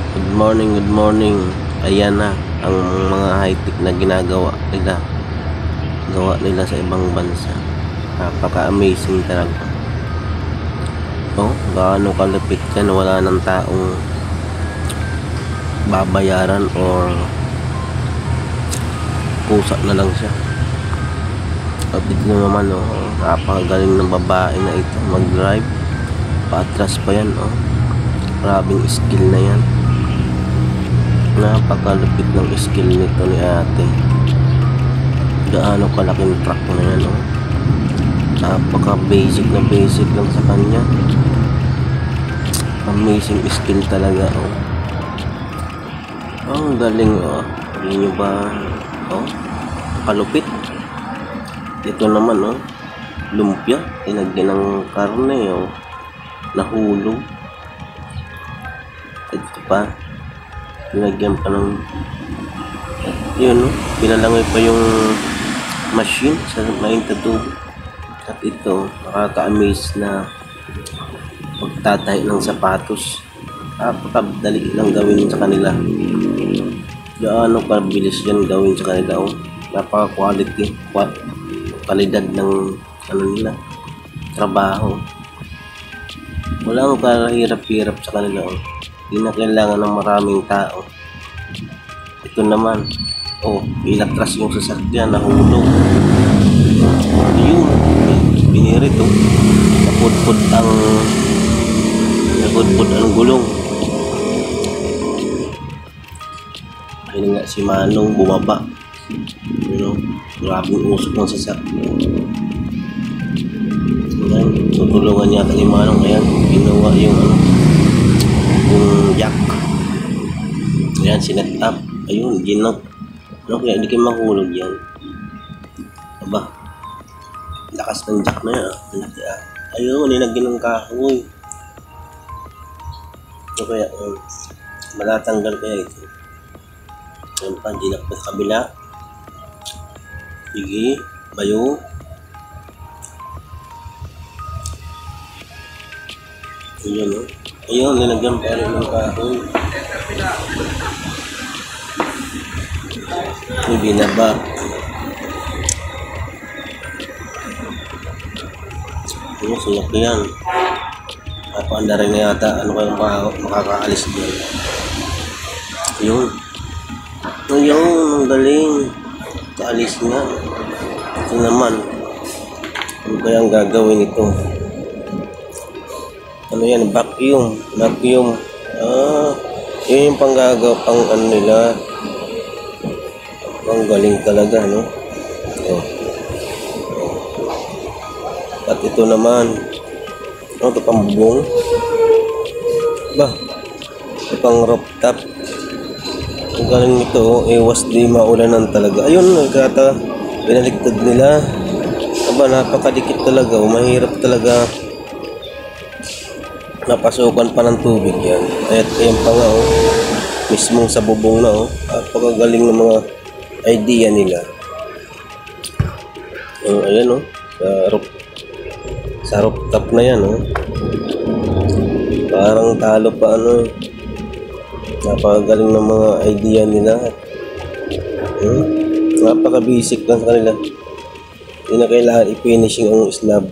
Good morning, good morning. Ayan na ang mga high-tech na ginagawa nila. Gawa nila sa ibang bansa. Napaka-amazing talaga. Oh, gaano kalupit yan, wala ng taong babayaran or pusa na lang siya. At ito naman, napakagaling ng babae na ito mag-drive. Patras pa yan, grabing skill na yan. Napakalupit ng skill nito ni ate. Gaano kalaking truck na yan, napaka basic na basic lang sa kanya. Amazing skill talaga, ang galing, hindi nyo ba, kalupit. Ito naman, lumpia, tinagyan ng karne, nahulog. Ito pa, pinagyan pa ng yun, pinalangoy pa yung machine sa maintatubo. At ito, nakaka-amaze na pagtatahi ng sapatos. Napakadali lang gawin sa kanila. Gaano kabilis yan gawin sa kanila, napaka-quality, kalidad ng nila trabaho. Walang kahirap-hirap sa kanila, hindi na kailangan ng maraming tao. Ito naman, inatras yung sasakyan, nahulog. Yun, binirit, napudpud ang gulong. Ayun nga, si Manong bumaba. Grabing usok ng sasakyan. Ayan, tutulungan yata ni Manong. Ayan, ginawa yung jack. Ayan, sinet up. Ayun, ginag. Kaya hindi kayo mahulog yan. Aba, lakas ng jack na yan. Ayun, nilagyan ng kahoy. Kaya, matatanggal kaya ito. Ayan pa, ginak pa sa kabila. Sige, bayo. Ayun, ayun, nilagyan pa rin ng kahoy. Hindi na ba? Ayun, suyak na yan. Papaanda rin na yata. Ano kayong makakaalis dyan? Ayun. Ayun, ang galing. Kaalis nga. Ito naman. Ano kayang gagawin ito? Ano yan? Vacuum. Vacuum. Yun yung panggagaw pang nila. Ang galing talaga, no? At ito naman, ito pang bubong. Ba? Ito pang rooftop. Ang galing nito, iwas di maulanan talaga. Ayun, nagkata, pinaligtad nila. Aba, napakadikit talaga, mahirap talaga. Napasukan pa ng tubig yan. At ayan pa nga, mismong sa bubong na, napakagaling ng mga idea nila. Ayan, sa rooftop na yan, parang talo pa, napakagaling ng mga idea nila. Napaka basic lang sa kanila. Hindi na kailangan i-finishing ang slab.